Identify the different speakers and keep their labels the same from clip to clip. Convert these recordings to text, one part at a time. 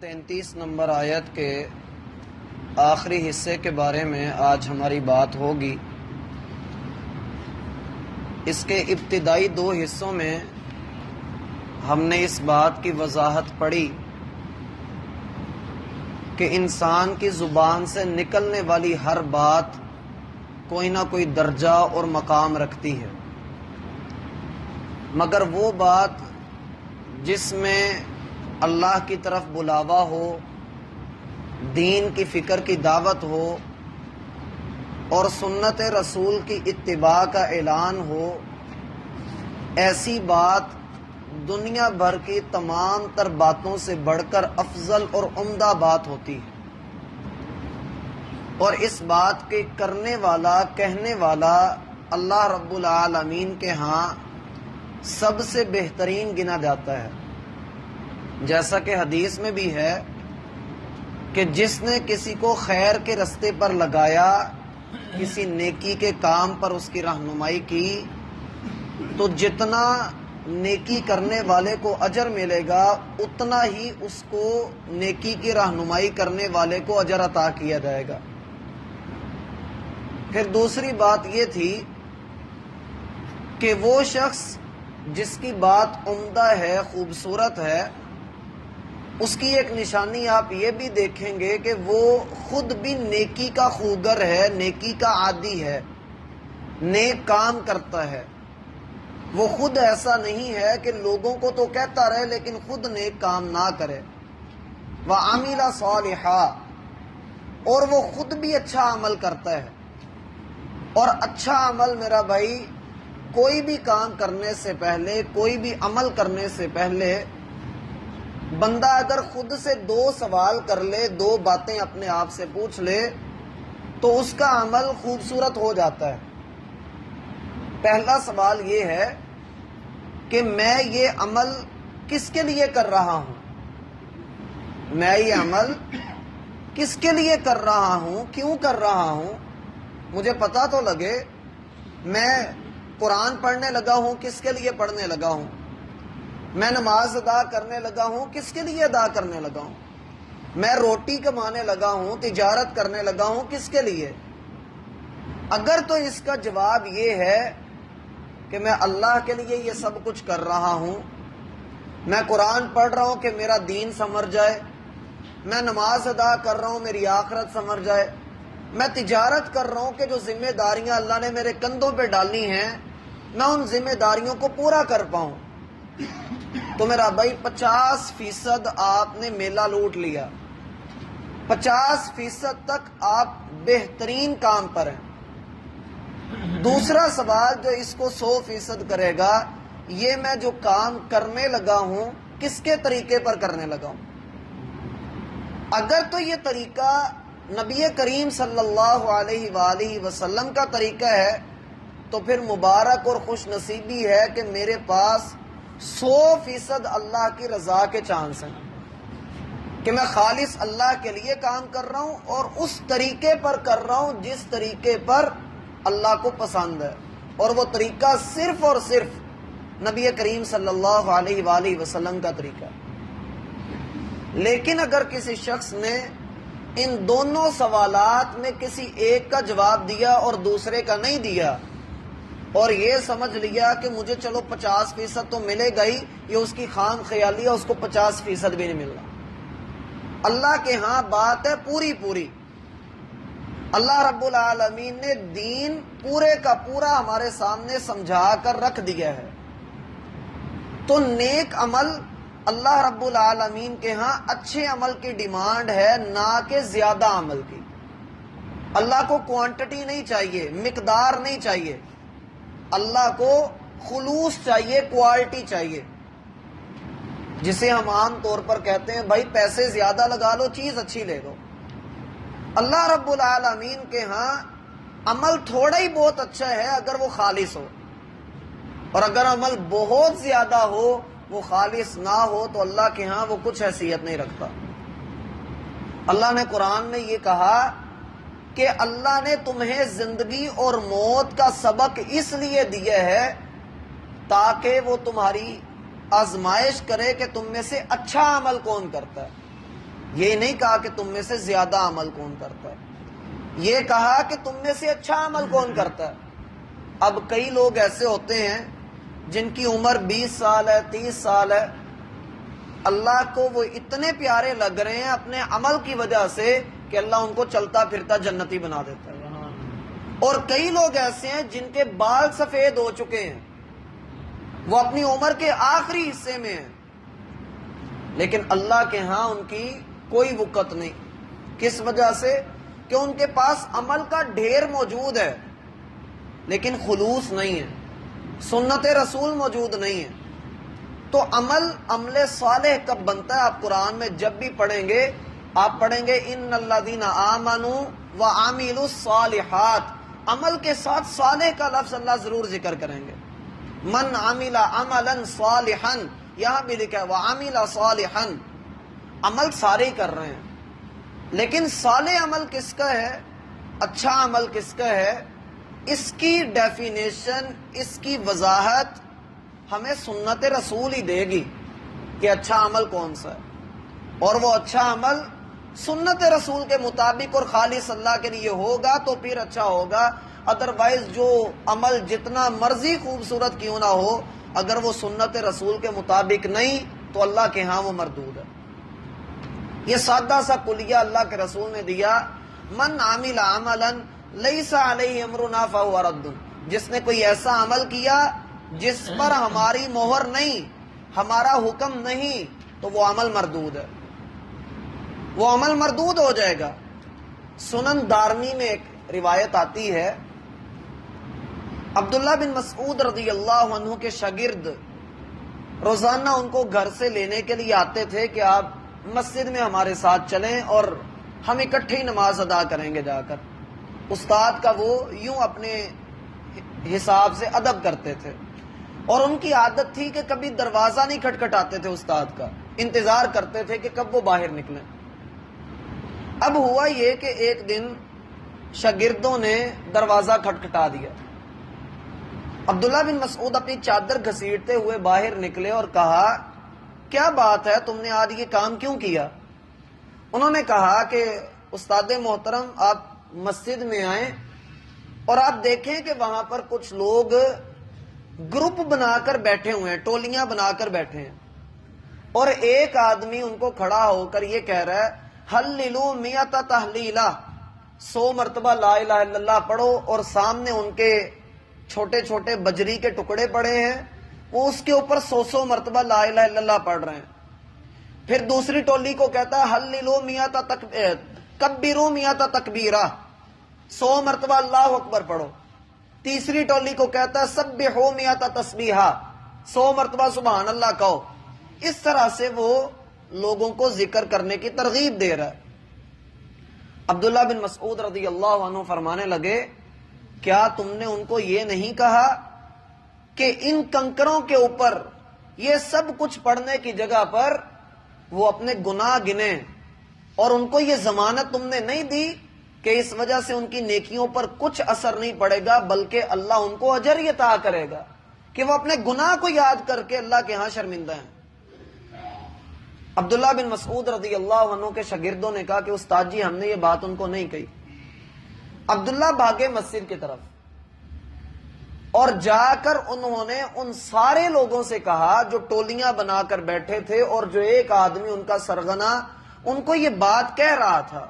Speaker 1: 33 number آیت کے آخری حصے کے بارے میں آج ہماری بات ہوگی۔ اس کے ابتدائی 2 حصوں میں ہم نے اس بات کی وضاحت پڑھی کہ انسان کی زبان سے نکلنے والی ہر بات کوئی نہ کوئی درجہ اور مقام رکھتی ہے، مگر وہ بات جس میں اللہ کی طرف بلاوا ہو، دین کی فکر کی دعوت ہو اور سنت رسول کی اتباع کا اعلان ہو، ایسی بات دنیا بھر کی تمام تر باتوں سے بڑھ کر افضل اور عمدہ بات ہوتی ہے، اور اس بات کے کرنے والا، کہنے والا اللہ رب العالمین کے ہاں سب سے بہترین گنا جاتا ہے۔ جیسا کہ حدیث میں بھی ہے کہ جس نے کسی کو خیر کے رستے پر لگایا، کسی نیکی کے کام پر اس کی رہنمائی کی، تو جتنا نیکی کرنے والے کو اجر ملے گا اتنا ہی اس کو نیکی کی رہنمائی کرنے والے کو اجر عطا کیا جائے گا۔ پھر دوسری بات یہ تھی کہ وہ شخص جس کی بات عمدہ ہے، خوبصورت ہے، اس کی ایک نشانی آپ یہ بھی دیکھیں گے کہ وہ خود بھی نیکی کا خوگر ہے، نیکی کا عادی ہے، نیک کام کرتا ہے۔ وہ خود ایسا نہیں ہے کہ لوگوں کو تو کہتا رہے لیکن خود نیک کام نہ کرے۔ وَعَمِلَ صَالِحًا، اور وہ خود بھی اچھا عمل کرتا ہے۔ اور اچھا عمل میرا بھائی کوئی بھی کام کرنے سے پہلے، کوئی بھی عمل کرنے سے پہلے بندہ اگر خود سے 2 سوال کر لے، 2 باتیں اپنے آپ سے پوچھ لے تو اس کا عمل خوبصورت ہو جاتا ہے۔ پہلا سوال یہ ہے کہ میں یہ عمل کس کے لیے کر رہا ہوں؟ میں یہ عمل کس کے لیے کر رہا ہوں؟ کیوں کر رہا ہوں؟ مجھے پتہ تو لگے۔ میں قرآن پڑھنے لگا ہوں، کس کے لیے پڑھنے لگا ہوں؟ میں نماز ادا کرنے لگا ہوں، کس کے لیے ادا کرنے لگا ہوں؟ میں روٹی کمانے لگا ہوں، تجارت کرنے لگا ہوں، کس کے لیے؟ اگر تو اس کا جواب یہ ہے کہ میں اللہ کے لیے یہ سب کچھ کر رہا ہوں، میں قرآن پڑھ رہا ہوں کہ میرا دین سنور جائے، میں نماز ادا کر رہا ہوں میری آخرت سنور جائے، میں تجارت کر رہا ہوں کہ جو ذمہ داریاں اللہ نے میرے کندھوں پہ ڈالی ہیں میں ان ذمہ داریوں کو پورا کر پاؤں، تو میرا بھائی 50% آپ نے میلہ لوٹ لیا، 50% تک آپ بہترین کام پر ہیں۔ دوسرا سوال جو اس کو 100% کرے گا، یہ میں جو کام کرنے لگا ہوں کس کے طریقے پر کرنے لگا ہوں؟ اگر تو یہ طریقہ نبی کریم صلی اللہ علیہ وآلہ وسلم کا طریقہ ہے تو پھر مبارک اور خوش نصیبی ہے کہ میرے پاس 100% اللہ کی رضا کے چانس ہیں کہ میں خالص اللہ کے لیے کام کر رہا ہوں اور اس طریقے پر کر رہا ہوں جس طریقے پر اللہ کو پسند ہے، اور وہ طریقہ صرف اور صرف نبی کریم صلی اللہ علیہ وآلہ وسلم کا طریقہ ہے۔ لیکن اگر کسی شخص نے ان دونوں سوالات میں کسی ایک کا جواب دیا اور دوسرے کا نہیں دیا، اور یہ سمجھ لیا کہ مجھے چلو 50% تو ملے گا ہی، یہ اس کی خام خیالی ہے، اس کو 50% بھی نہیں مل رہا۔ اللہ کے ہاں بات ہے پوری پوری۔ اللہ رب العالمین نے دین پورے کا پورا ہمارے سامنے سمجھا کر رکھ دیا ہے، تو نیک عمل اللہ رب العالمین کے ہاں اچھے عمل کی ڈیمانڈ ہے، نہ کہ زیادہ عمل کی۔ اللہ کو کوانٹٹی نہیں چاہیے، مقدار نہیں چاہیے، اللہ کو خلوص چاہیے، کوالٹی چاہیے، جسے ہم عام طور پر کہتے ہیں بھائی پیسے زیادہ لگا لو، چیز اچھی لے لو۔ اللہ رب العالمین کے ہاں عمل تھوڑا ہی بہت اچھا ہے اگر وہ خالص ہو، اور اگر عمل بہت زیادہ ہو، وہ خالص نہ ہو، تو اللہ کے ہاں وہ کچھ حیثیت نہیں رکھتا۔ اللہ نے قرآن میں یہ کہا کہ اللہ نے تمہیں زندگی اور موت کا سبق اس لیے دیا ہے تاکہ وہ تمہاری آزمائش کرے کہ تم میں سے اچھا عمل کون کرتا ہے۔ یہ نہیں کہا کہ تم میں سے زیادہ عمل کون کرتا ہے، یہ کہا کہ تم میں سے اچھا عمل کون کرتا ہے۔ اب کئی لوگ ایسے ہوتے ہیں جن کی عمر 20 سال ہے، 30 سال ہے، اللہ کو وہ اتنے پیارے لگ رہے ہیں اپنے عمل کی وجہ سے کہ اللہ ان کو چلتا پھرتا جنتی بنا دیتا ہے۔ اور کئی لوگ ایسے ہیں جن کے بال سفید ہو چکے ہیں، وہ اپنی عمر کے آخری حصے میں ہیں، لیکن اللہ کے ہاں ان کی کوئی وقت نہیں۔ کس وجہ سے؟ کہ ان کے پاس عمل کا ڈھیر موجود ہے لیکن خلوص نہیں ہے، سنت رسول موجود نہیں ہے۔ تو عمل صالح کب بنتا ہے؟ آپ قرآن میں جب بھی پڑھیں گے، آپ پڑھیں گے ان الذین آمنوا وعملوا الصالحات، عمل کے ساتھ صالح کا لفظ اللہ ضرور ذکر کریں گے۔ من عمل عملا صالحا، یہاں بھی لکھا ہے وعمل صالحا، عمل سارے ہی کر رہے ہیں، لیکن صالح عمل کس کا ہے، اچھا عمل کس کا ہے، اس کی ڈیفینیشن، اس کی وضاحت ہمیں سنت رسول ہی دے گی کہ اچھا عمل کون سا ہے، اور وہ اچھا عمل سنت رسول کے مطابق اور خالص اللہ کے لیے ہوگا تو پھر اچھا ہوگا۔ ادروائز جو عمل جتنا مرضی خوبصورت کیوں نہ ہو، اگر وہ سنت رسول کے مطابق نہیں تو اللہ کے ہاں وہ مردود ہے۔ یہ سادہ سا کلیہ اللہ کے رسول نے دیا، من عامل عملا لیس علیہ امرنا فہو رد، جس نے کوئی ایسا عمل کیا جس پر ہماری مہر نہیں، ہمارا حکم نہیں، تو وہ عمل مردود ہے، وہ عمل مردود ہو جائے گا۔ سنن دارمی میں ایک روایت آتی ہے، عبداللہ بن مسعود رضی اللہ عنہ کے شاگرد روزانہ ان کو گھر سے لینے کے لیے آتے تھے کہ آپ مسجد میں ہمارے ساتھ چلیں اور ہم اکٹھے ہی نماز ادا کریں گے جا کر۔ استاد کا وہ یوں اپنے حساب سے ادب کرتے تھے، اور ان کی عادت تھی کہ کبھی دروازہ نہیں کھٹکھٹاتے تھے استاد کا، انتظار کرتے تھے کہ کب وہ باہر نکلیں۔ اب ہوا یہ کہ ایک دن شاگردوں نے دروازہ کھٹکھٹا دیا۔ عبداللہ بن مسعود اپنی چادر گھسیٹتے ہوئے باہر نکلے اور کہا کیا بات ہے، تم نے آج یہ کام کیوں کیا؟ انہوں نے کہا کہ استاد محترم آپ مسجد میں آئیں اور آپ دیکھیں کہ وہاں پر کچھ لوگ گروپ بنا کر بیٹھے ہوئے ہیں، ٹولیاں بنا کر بیٹھے ہیں، اور ایک آدمی ان کو کھڑا ہو کر یہ کہہ رہا ہے حللوا مئۃ تحلیلہ، 100 مرتبہ لا الہ الا اللہ پڑھو، اور سامنے ان کے چھوٹے چھوٹے بجری کے ٹکڑے پڑے ہیں، وہ اس کے اوپر 100 مرتبہ لا الہ الا اللہ پڑھ رہے ہیں۔ پھر دوسری ٹولی کو کہتا ہے حللوا مئۃ کبروا مئۃ تکبیرہ، 100 مرتبہ اللہ اکبر پڑھو۔ تیسری ٹولی کو کہتا ہے سبحوا مئۃ تسبیحہ، 100 مرتبہ سبحان اللہ کہو۔ اس طرح سے وہ لوگوں کو ذکر کرنے کی ترغیب دے رہا ہے۔ عبداللہ بن مسعود رضی اللہ عنہ فرمانے لگے کیا تم نے ان کو یہ نہیں کہا کہ ان کنکروں کے اوپر یہ سب کچھ پڑھنے کی جگہ پر وہ اپنے گناہ گنیں، اور ان کو یہ ضمانت تم نے نہیں دی کہ اس وجہ سے ان کی نیکیوں پر کچھ اثر نہیں پڑے گا، بلکہ اللہ ان کو اجر عطا کرے گا کہ وہ اپنے گناہ کو یاد کر کے اللہ کے ہاں شرمندہ ہیں۔ عبداللہ بن مسعود رضی اللہ عنہ کے شاگردوں نے کہا کہ استاد جی ہم نے یہ بات ان کو نہیں کہی۔ عبداللہ بھاگے مسجد کی طرف اور جا کر انہوں نے ان سارے لوگوں سے کہا جو ٹولیاں بنا کر بیٹھے تھے اور جو ایک آدمی ان کا سرغنہ ان کو یہ بات کہہ رہا تھا۔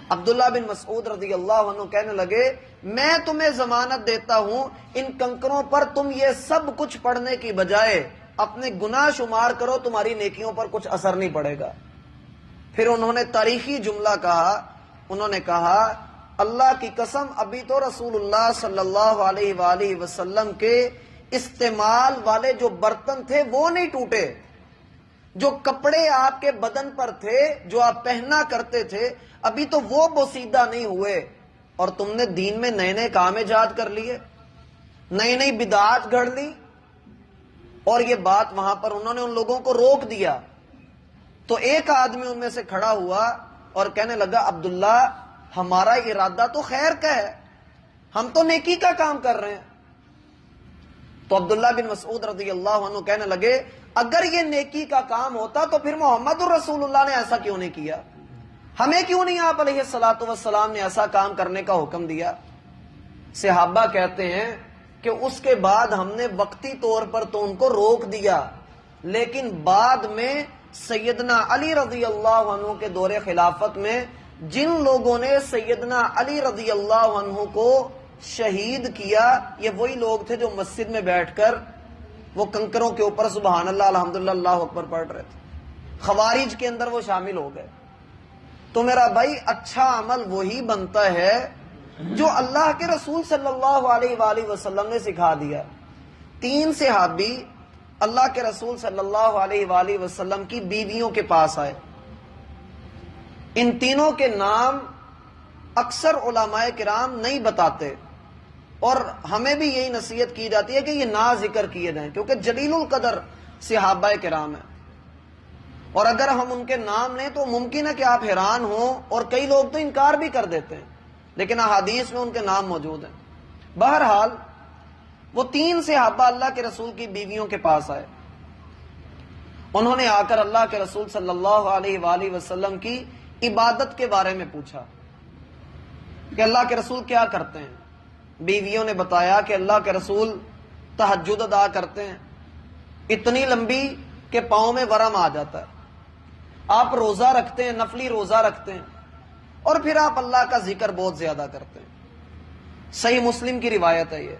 Speaker 1: عبداللہ بن مسعود رضی اللہ عنہ کہنے لگے میں تمہیں ضمانت دیتا ہوں ان کنکروں پر تم یہ سب کچھ پڑھنے کی بجائے اپنے گناہ شمار کرو، تمہاری نیکیوں پر کچھ اثر نہیں پڑے گا۔ پھر انہوں نے تاریخی جملہ کہا، انہوں نے کہا اللہ کی قسم ابھی تو رسول اللہ صلی اللہ علیہ وآلہ وسلم کے استعمال والے جو برتن تھے وہ نہیں ٹوٹے، جو کپڑے آپ کے بدن پر تھے جو آپ پہنا کرتے تھے ابھی تو وہ بوسیدہ نہیں ہوئے، اور تم نے دین میں نئے نئے کام ایجاد کر لیے، نئی نئی بدعات گھڑ لی۔ اور یہ بات وہاں پر انہوں نے ان لوگوں کو روک دیا، تو ایک آدمی ان میں سے کھڑا ہوا اور کہنے لگا عبداللہ ہمارا ارادہ تو خیر کا ہے، ہم تو نیکی کا کام کر رہے ہیں۔ تو عبداللہ بن مسعود رضی اللہ عنہ کہنے لگے اگر یہ نیکی کا کام ہوتا تو پھر محمد الرسول اللہ نے ایسا کیوں نہیں کیا؟ ہمیں کیوں نہیں آپ علیہ الصلوۃ والسلام نے ایسا کام کرنے کا حکم دیا؟ صحابہ کہتے ہیں کہ اس کے بعد ہم نے وقتی طور پر تو ان کو روک دیا، لیکن بعد میں سیدنا علی رضی اللہ عنہ کے دور خلافت میں جن لوگوں نے سیدنا علی رضی اللہ عنہ کو شہید کیا، یہ وہی لوگ تھے جو مسجد میں بیٹھ کر وہ کنکروں کے اوپر سبحان اللہ الحمدللہ اللہ اکبر پڑھ رہے تھے۔ خوارج کے اندر وہ شامل ہو گئے۔ تو میرا بھائی اچھا عمل وہی بنتا ہے جو اللہ کے رسول صلی اللہ علیہ وآلہ وسلم نے سکھا دیا۔ 3 صحابی اللہ کے رسول صلی اللہ علیہ وآلہ وسلم کی بیویوں کے پاس آئے۔ ان تینوں کے نام اکثر علماء کرام نہیں بتاتے، اور ہمیں بھی یہی نصیحت کی جاتی ہے کہ یہ نہ ذکر کیے جائیں، کیونکہ جلیل القدر صحابہ کرام ہیں، اور اگر ہم ان کے نام لیں تو ممکن ہے کہ آپ حیران ہوں، اور کئی لوگ تو انکار بھی کر دیتے ہیں، لیکن احادیث میں ان کے نام موجود ہیں۔ بہرحال وہ 3 صحابہ اللہ کے رسول کی بیویوں کے پاس آئے۔ انہوں نے آ کر اللہ کے رسول صلی اللہ علیہ وآلہ وسلم کی عبادت کے بارے میں پوچھا کہ اللہ کے رسول کیا کرتے ہیں۔ بیویوں نے بتایا کہ اللہ کے رسول تہجد ادا کرتے ہیں، اتنی لمبی کہ پاؤں میں ورم آ جاتا ہے، آپ روزہ رکھتے ہیں، نفلی روزہ رکھتے ہیں، اور پھر آپ اللہ کا ذکر بہت زیادہ کرتے ہیں۔ صحیح مسلم کی روایت ہے یہ۔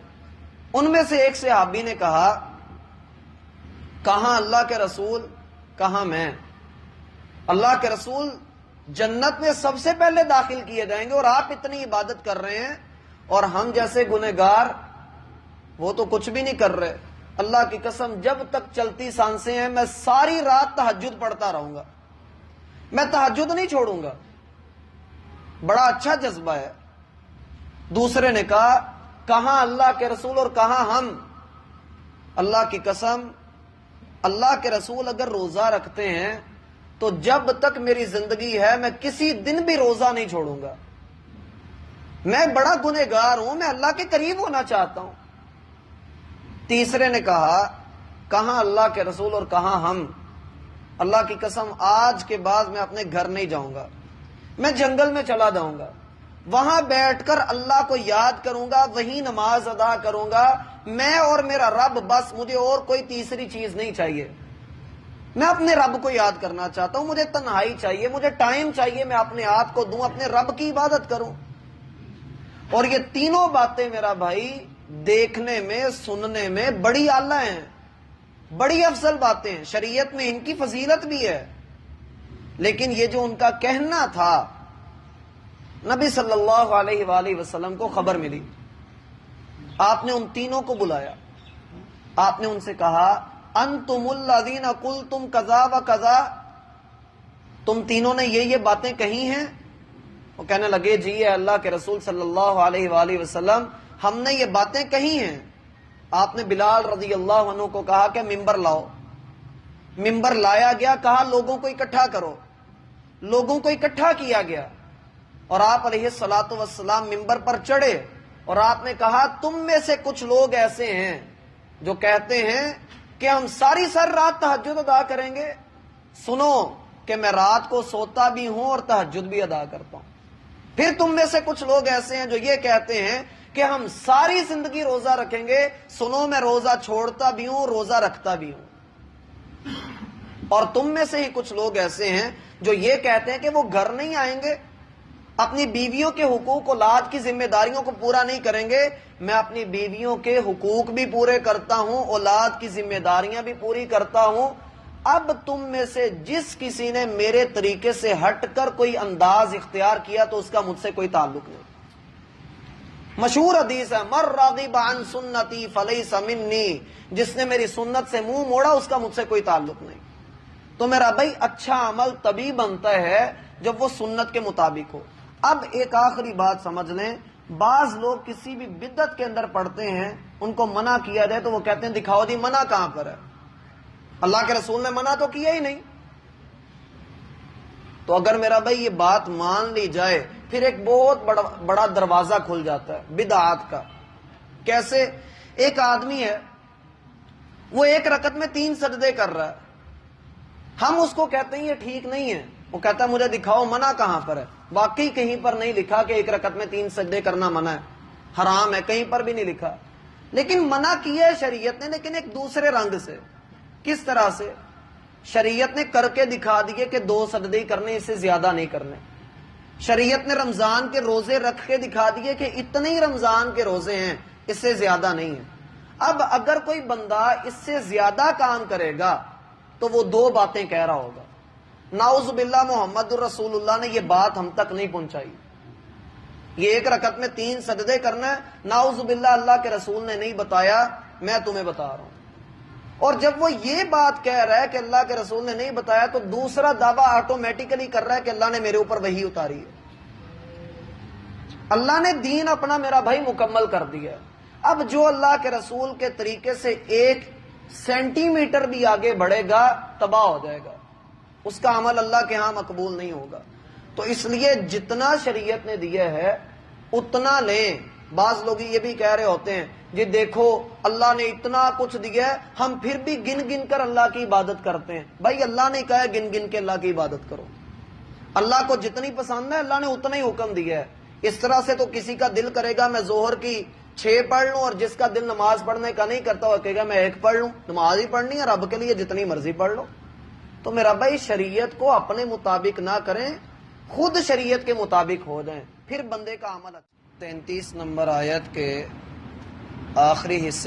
Speaker 1: ان میں سے ایک صحابی نے کہا، کہاں اللہ کے رسول کہاں میں؟ اللہ کے رسول جنت میں سب سے پہلے داخل کیے جائیں گے، اور آپ اتنی عبادت کر رہے ہیں، اور ہم جیسے گنہگار وہ تو کچھ بھی نہیں کر رہے۔ اللہ کی قسم جب تک چلتی سانسیں ہیں میں ساری رات تہجد پڑھتا رہوں گا، میں تہجد نہیں چھوڑوں گا۔ بڑا اچھا جذبہ ہے۔ دوسرے نے کہا، کہاں اللہ کے رسول اور کہاں ہم؟ اللہ کی قسم اللہ کے رسول اگر روزہ رکھتے ہیں تو جب تک میری زندگی ہے میں کسی دن بھی روزہ نہیں چھوڑوں گا۔ میں بڑا گنہگار ہوں، میں اللہ کے قریب ہونا چاہتا ہوں۔ تیسرے نے کہا، کہاں اللہ کے رسول اور کہاں ہم؟ اللہ کی قسم آج کے بعد میں اپنے گھر نہیں جاؤں گا، میں جنگل میں چلا جاؤں گا، وہاں بیٹھ کر اللہ کو یاد کروں گا، وہی نماز ادا کروں گا، میں اور میرا رب بس، مجھے اور کوئی تیسری چیز نہیں چاہیے۔ میں اپنے رب کو یاد کرنا چاہتا ہوں، مجھے تنہائی چاہیے، مجھے ٹائم چاہیے، میں اپنے آپ کو دوں، اپنے رب کی عبادت کروں۔ اور یہ تینوں باتیں میرا بھائی دیکھنے میں سننے میں بڑی اعلیٰ ہیں، بڑی افضل باتیں ہیں، شریعت میں ان کی فضیلت بھی ہے، لیکن یہ جو ان کا کہنا تھا، نبی صلی اللہ علیہ وآلہ وسلم کو خبر ملی۔ آپ نے ان تینوں کو بلایا، آپ نے ان سے کہا، انتم الذین قلتم کذا و کذا، تم تینوں نے یہ باتیں کہی ہیں؟ وہ کہنے لگے، جی اے اللہ کے رسول صلی اللہ علیہ وآلہ وسلم، ہم نے یہ باتیں کہی ہیں۔ آپ نے بلال رضی اللہ عنہ کو کہا کہ ممبر لاؤ۔ ممبر لایا گیا، کہا لوگوں کو اکٹھا کرو، لوگوں کو اکٹھا کیا گیا، اور آپ علیہ الصلوۃ والسلام ممبر پر چڑھے، اور آپ نے کہا، تم میں سے کچھ لوگ ایسے ہیں جو کہتے ہیں کہ ہم ساری رات تہجد ادا کریں گے، سنو کہ میں رات کو سوتا بھی ہوں اور تہجد بھی ادا کرتا ہوں۔ پھر تم میں سے کچھ لوگ ایسے ہیں جو یہ کہتے ہیں کہ ہم ساری زندگی روزہ رکھیں گے، سنو میں روزہ چھوڑتا بھی ہوں، روزہ رکھتا بھی ہوں۔ اور تم میں سے ہی کچھ لوگ ایسے ہیں جو یہ کہتے ہیں کہ وہ گھر نہیں آئیں گے، اپنی بیویوں کے حقوق اولاد کی ذمہ داریوں کو پورا نہیں کریں گے۔ میں اپنی بیویوں کے حقوق بھی پورے کرتا ہوں، اولاد کی ذمہ داریاں بھی پوری کرتا ہوں۔ اب تم میں سے جس کسی نے میرے طریقے سے ہٹ کر کوئی انداز اختیار کیا تو اس کا مجھ سے کوئی تعلق نہیں۔ مشہور حدیث ہے، مر راغب عن سنتی فلیس منی، جس نے میری سنت سے منہ موڑا اس کا مجھ سے کوئی تعلق نہیں۔ تو میرا بھائی اچھا عمل تبھی بنتا ہے جب وہ سنت کے مطابق ہو۔ اب ایک آخری بات سمجھ لیں، بعض لوگ کسی بھی بدعت کے اندر پڑتے ہیں، ان کو منع کیا جائے تو وہ کہتے ہیں دکھاؤ جی منع کہاں پر ہے، اللہ کے رسول نے منع تو کیا ہی نہیں۔ تو اگر میرا بھائی یہ بات مان لی جائے پھر ایک بہت بڑا دروازہ کھل جاتا ہے بدعات کا۔ کیسے؟ ایک آدمی ہے، وہ ایک رکعت میں 3 سجدے کر رہا ہے، ہم اس کو کہتے ہیں یہ ٹھیک نہیں ہے، وہ کہتا ہے مجھے دکھاؤ منع کہاں پر ہے؟ واقعی کہیں پر نہیں لکھا کہ ایک رکعت میں 3 سجدے کرنا منع ہے، حرام ہے، کہیں پر بھی نہیں لکھا، لیکن منع کیا ہے شریعت نے، لیکن ایک دوسرے رنگ سے۔ کس طرح سے؟ شریعت نے کر کے دکھا دیے کہ 2 سجدے ہی کرنے، اس سے زیادہ نہیں کرنے۔ شریعت نے رمضان کے روزے رکھ کے دکھا دیے کہ اتنے ہی رمضان کے روزے ہیں، اس سے زیادہ نہیں ہے۔ اب اگر کوئی بندہ اس سے زیادہ کام کرے گا تو وہ 2 باتیں کہہ رہا ہوگا۔ نعوذ باللہ محمد الرسول اللہ نے یہ بات ہم تک نہیں پہنچائی، یہ ایک رکعت میں 3 سجدے کرنا ہے، نعوذ باللہ اللہ کے رسول نے نہیں بتایا، میں تمہیں بتا رہا ہوں۔ اور جب وہ یہ بات کہہ رہا ہے کہ اللہ کے رسول نے نہیں بتایا، تو دوسرا دعویٰ آٹومیٹیکلی کر رہا ہے کہ اللہ نے میرے اوپر وحی اتاری ہے، اللہ نے دین اپنا میرا بھائی مکمل کر دیا ہے۔ اب جو اللہ کے رسول کے طریقے سے 1 سینٹی میٹر بھی آگے بڑھے گا تباہ ہو جائے گا، اس کا عمل اللہ کے ہاں مقبول نہیں ہوگا۔ تو اس لیے جتنا شریعت نے دیا ہے اتنا لیں۔ بعض لوگ یہ بھی کہہ رہے ہوتے ہیں جی دیکھو اللہ نے اتنا کچھ دیا ہے، ہم پھر بھی گن گن کر اللہ کی عبادت کرتے ہیں۔ بھائی اللہ نے کہا ہے گن گن کے اللہ کی عبادت کرو، اللہ کو جتنی پسند ہے اللہ نے اتنا ہی حکم دیا ہے۔ اس طرح سے تو کسی کا دل کرے گا میں ظہر کی 6 پڑھ لوں، اور جس کا دل نماز پڑھنے کا نہیں کرتا وہ کہے گا میں 1 پڑھ لوں، نماز ہی پڑھنی ہے رب کے لیے جتنی مرضی پڑھ لو۔ تو میرا بھائی شریعت کو اپنے مطابق نہ کریں، خود شریعت کے مطابق ہو جائیں، پھر بندے کا عمل۔ 33 نمبر آیت کے آخری حصے